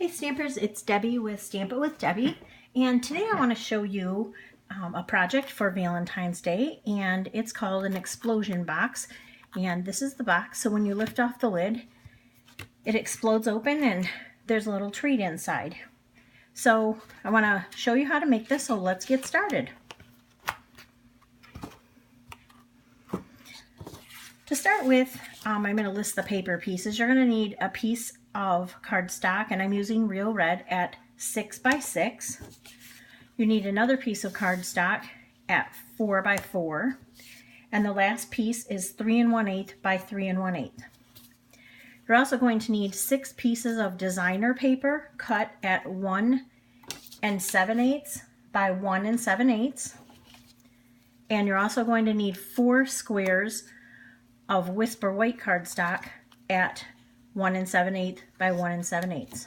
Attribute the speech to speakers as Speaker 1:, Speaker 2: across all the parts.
Speaker 1: Hey Stampers, it's Debbie with Stamp It with Debbie, and today I want to show you a project for Valentine's Day, and it's called an explosion box. And this is the box, so when you lift off the lid, it explodes open and there's a little treat inside. So I want to show you how to make this, so let's get started. To start with, I'm going to list the paper pieces. You're going to need a piece of cardstock, and I'm using Real Red at 6 by 6. You need another piece of cardstock at 4 by 4, and the last piece is 3 1/8 by 3 1/8. You're also going to need 6 pieces of designer paper cut at 1 7/8 by 1 7/8, and you're also going to need 4 squares of Whisper white cardstock at 1 7/8 by 1 7/8.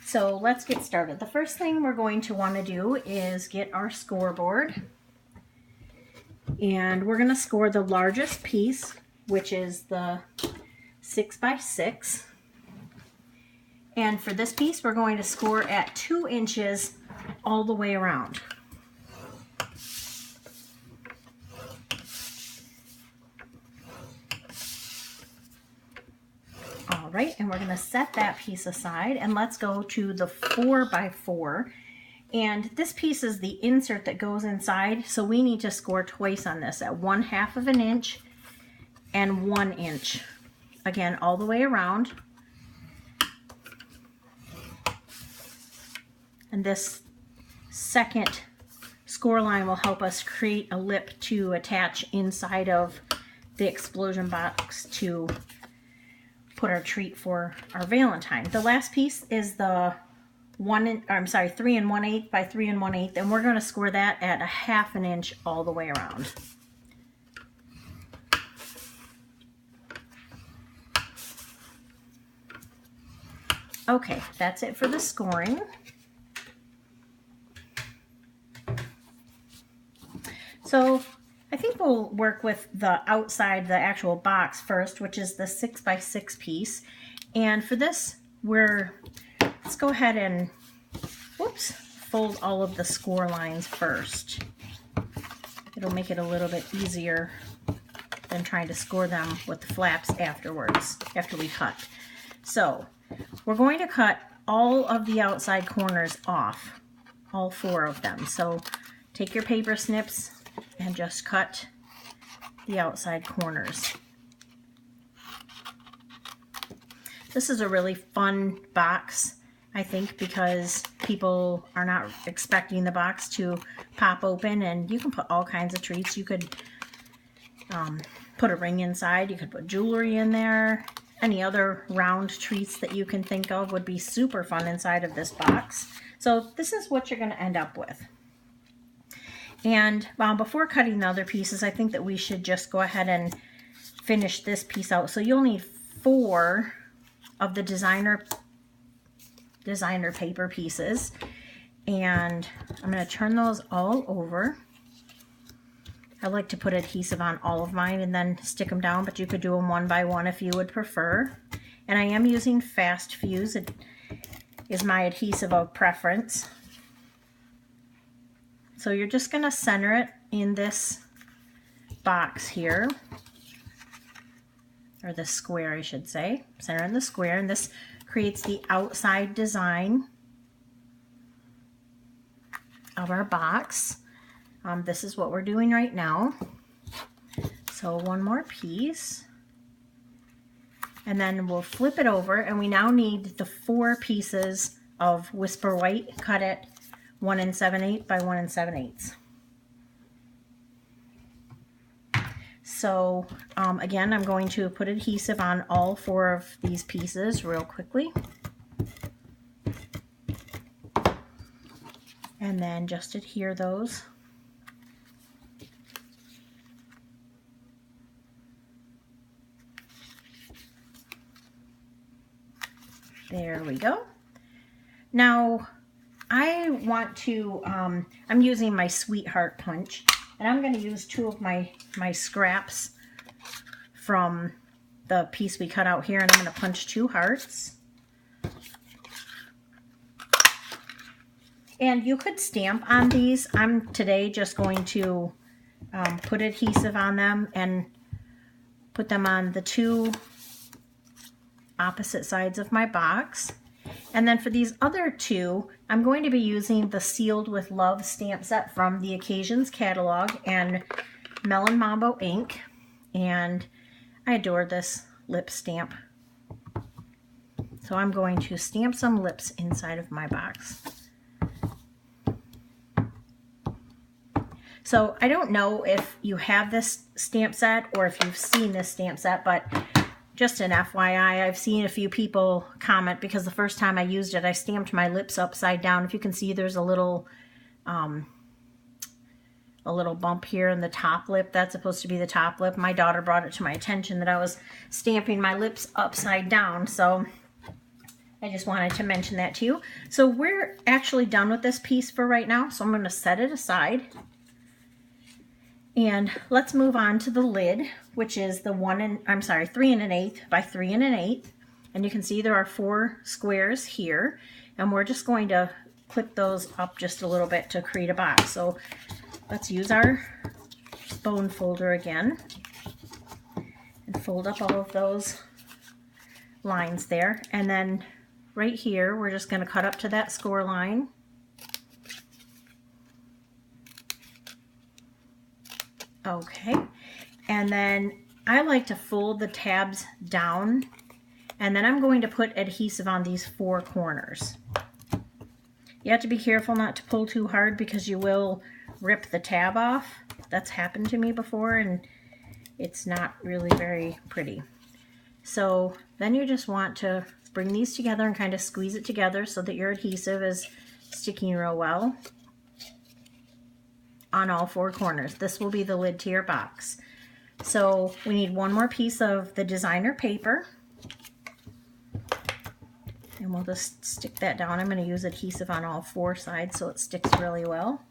Speaker 1: So let's get started. The first thing we're going to want to do is get our scoreboard, and we're going to score the largest piece, which is the 6 by 6. And for this piece, we're going to score at 2 inches all the way around. All right, and we're going to set that piece aside, and let's go to the 4 by 4. And this piece is the insert that goes inside, so we need to score twice on this at 1/2 of an inch and 1 inch. Again, all the way around. And this second score line will help us create a lip to attach inside of the explosion box to put our treat for our Valentine. The last piece is the 3 1/8 by 3 1/8, and we're going to score that at 1/2 an inch all the way around. Okay, that's it for the scoring. So I think we'll work with the outside, the actual box first, which is the 6 by 6 piece. And for this, let's go ahead and, fold all of the score lines first. It'll make it a little bit easier than trying to score them with the flaps afterwards, after we cut. So we're going to cut all of the outside corners off, all 4 of them. So take your paper snips and just cut the outside corners. This is a really fun box, I think, because people are not expecting the box to pop open, and you can put all kinds of treats. You could put a ring inside, you could put jewelry in there. Any other round treats that you can think of would be super fun inside of this box. So this is what you're going to end up with. And before cutting the other pieces, I think that we should just go ahead and finish this piece out. So you'll need 4 of the designer paper pieces, and I'm going to turn those all over. I like to put adhesive on all of mine and then stick them down, but you could do them one by one if you would prefer. And I am using Fast Fuse. It is my adhesive of preference. So you're just going to center it in this box here, or the square, I should say. Center in the square, and this creates the outside design of our box. This is what we're doing right now. So one more piece, and then we'll flip it over, and we now need the 4 pieces of Whisper white cut at 1 7/8 by 1 7/8. So again, I'm going to put adhesive on all 4 of these pieces real quickly, and then just adhere those. There we go. Now I want to, I'm using my Sweetheart punch, and I'm going to use 2 of my scraps from the piece we cut out here, and I'm going to punch 2 hearts. And you could stamp on these. I'm today just going to put adhesive on them and put them on the 2 opposite sides of my box. And then for these other 2, I'm going to be using the Sealed with Love stamp set from the Occasions catalog and Melon Mambo ink. And I adore this lip stamp. So I'm going to stamp some lips inside of my box. So I don't know if you have this stamp set or if you've seen this stamp set, but just an FYI, I've seen a few people comment because the first time I used it, I stamped my lips upside down. If you can see, there's a little bump here in the top lip. That's supposed to be the top lip. My daughter brought it to my attention that I was stamping my lips upside down, so I just wanted to mention that to you. So we're actually done with this piece for right now, so I'm going to set it aside. And let's move on to the lid, which is the 3 1/8 by 3 1/8. And you can see there are 4 squares here, and we're just going to clip those up just a little bit to create a box. So let's use our bone folder again and fold up all of those lines there. And then right here, we're just going to cut up to that score line. Okay, and then I like to fold the tabs down, and then I'm going to put adhesive on these 4 corners. You have to be careful not to pull too hard because you will rip the tab off. That's happened to me before, and it's not really very pretty. So then you just want to bring these together and kind of squeeze it together so that your adhesive is sticking real well on all 4 corners. This will be the lid to your box. So we need 1 more piece of the designer paper, and we'll just stick that down. I'm going to use adhesive on all 4 sides so it sticks really well.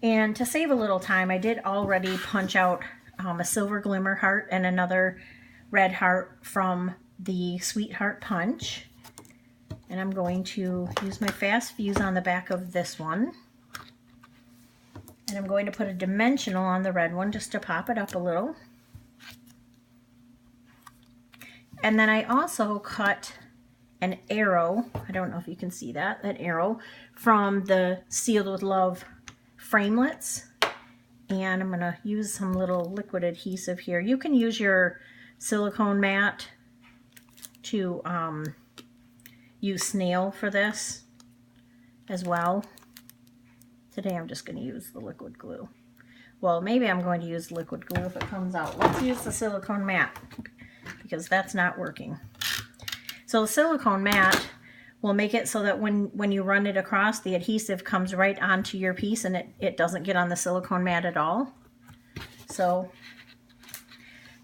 Speaker 1: And to save a little time, I did already punch out a silver glimmer heart and another red heart from the Sweetheart Punch. And I'm going to use my fast fuse on the back of this one. And I'm going to put a dimensional on the red one just to pop it up a little. And then I also cut an arrow, I don't know if you can see that arrow, from the Sealed with Love framelits. And I'm going to use some little liquid adhesive here. You can use your silicone mat to use snail for this as well. Today I'm just going to use the liquid glue. Well, maybe I'm going to use liquid glue if it comes out. Let's use the silicone mat because that's not working. So the silicone mat will make it so that when you run it across, the adhesive comes right onto your piece and it doesn't get on the silicone mat at all. So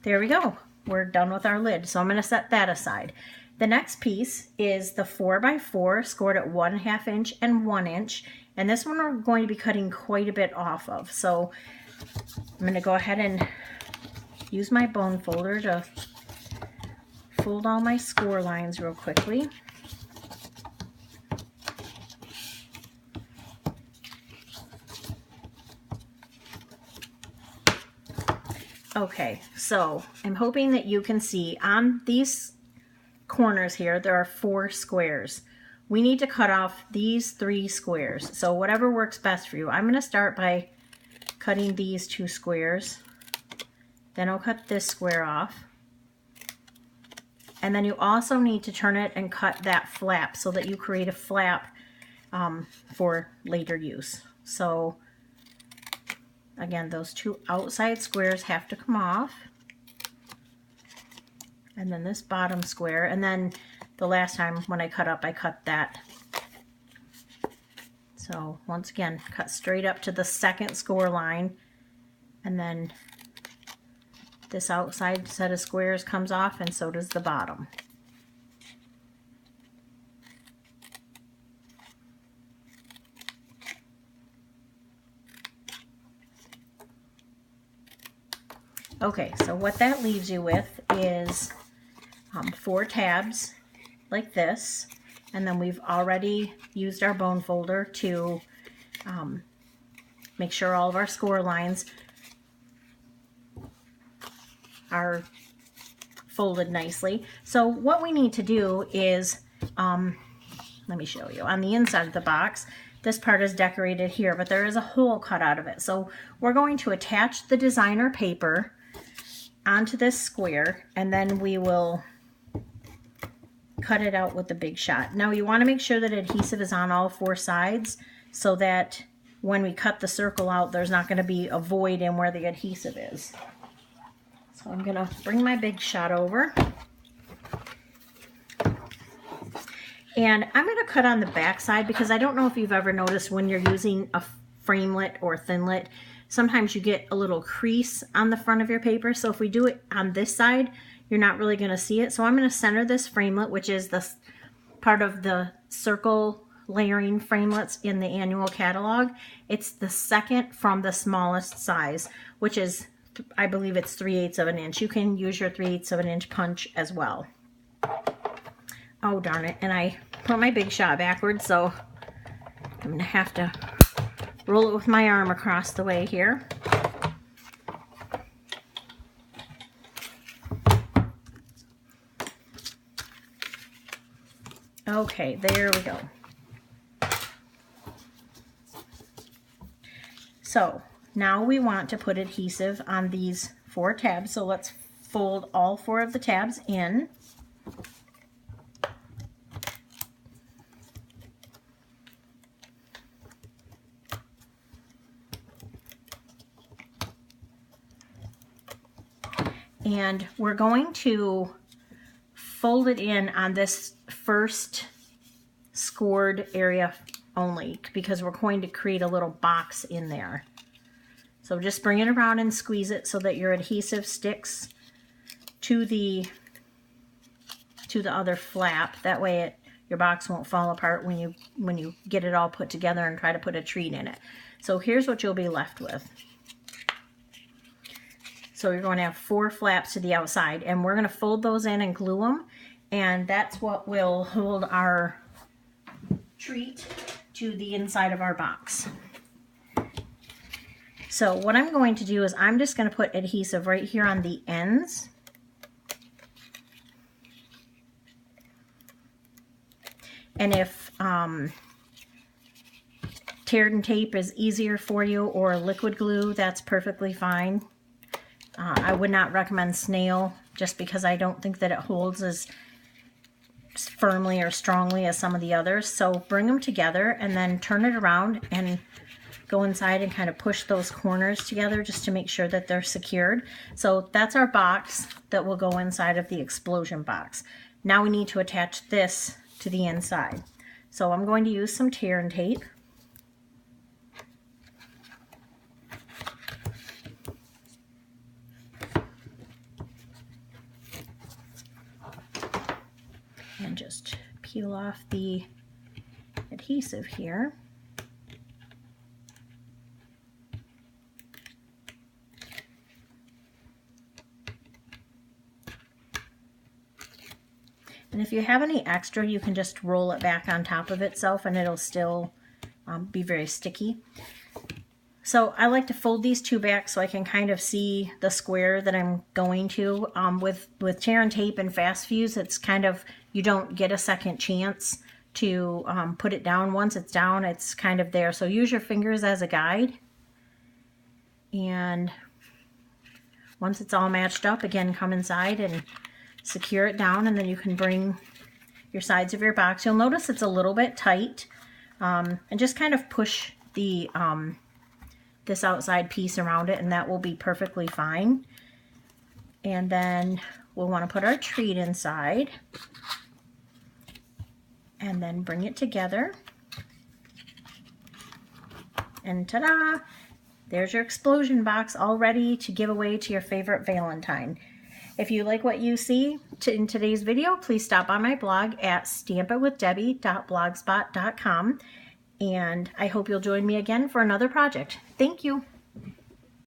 Speaker 1: there we go. We're done with our lid. So I'm going to set that aside. The next piece is the 4x4 scored at 1/2 inch and 1 inch. And this one we're going to be cutting quite a bit off of. So I'm going to go ahead and use my bone folder to fold all my score lines real quickly. Okay, so I'm hoping that you can see on these corners here, there are 4 squares. We need to cut off these 3 squares. So whatever works best for you. I'm going to start by cutting these 2 squares. Then I'll cut this square off. And then you also need to turn it and cut that flap so that you create a flap for later use. So again, those 2 outside squares have to come off. And then this bottom square. And then the last time when I cut that. So once again, cut straight up to the second score line. And then this outside set of squares comes off, and so does the bottom. Okay, so what that leaves you with is 4 tabs like this, and then we've already used our bone folder to make sure all of our score lines are folded nicely. So what we need to do is, let me show you, on the inside of the box, this part is decorated here, but there is a hole cut out of it. So we're going to attach the designer paper onto this square, and then we will cut it out with the Big Shot. Now you want to make sure that adhesive is on all 4 sides so that when we cut the circle out, there's not going to be a void in where the adhesive is. So I'm going to bring my Big Shot over. And I'm going to cut on the back side because I don't know if you've ever noticed when you're using a framelit or thinlit, sometimes you get a little crease on the front of your paper. So if we do it on this side, you're not really going to see it. So I'm going to center this framelit, which is the part of the circle layering framelits in the annual catalog. It's the second from the smallest size, which is, I believe it's 3/8 of an inch. You can use your 3/8 of an inch punch as well. Oh darn it, and I put my Big Shot backwards, so I'm gonna have to roll it with my arm across the way here. Okay, there we go. So now we want to put adhesive on these 4 tabs, so let's fold all 4 of the tabs in. And we're going to fold it in on this first scored area only because we're going to create a little box in there. So just bring it around and squeeze it so that your adhesive sticks to the other flap. That way your box won't fall apart when you get it all put together and try to put a treat in it. So here's what you'll be left with. So you're going to have 4 flaps to the outside, and we're going to fold those in and glue them, and that's what will hold our treat to the inside of our box. So what I'm going to do is I'm just going to put adhesive right here on the ends. And if tear and tape is easier for you, or liquid glue, that's perfectly fine. I would not recommend snail just because I don't think that it holds as firmly or strongly as some of the others. So bring them together and then turn it around and go inside and kind of push those corners together just to make sure that they're secured. So that's our box that will go inside of the explosion box. Now we need to attach this to the inside. So I'm going to use some tear and tape. And just peel off the adhesive here. And if you have any extra, you can just roll it back on top of itself and it'll still be very sticky. So I like to fold these 2 back so I can kind of see the square that I'm going to. With tear and tape and fast fuse, it's kind of, you don't get a second chance to put it down. Once it's down, it's kind of there. So use your fingers as a guide. And once it's all matched up, again, come inside and secure it down, and then you can bring your sides of your box. You'll notice it's a little bit tight, and just kind of push the this outside piece around it, and that will be perfectly fine. And then we'll want to put our treat inside and then bring it together, and ta-da! There's your explosion box all ready to give away to your favorite Valentine. If you like what you see in today's video, please stop by my blog at stampitwithdebbie.blogspot.com, and I hope you'll join me again for another project. Thank you.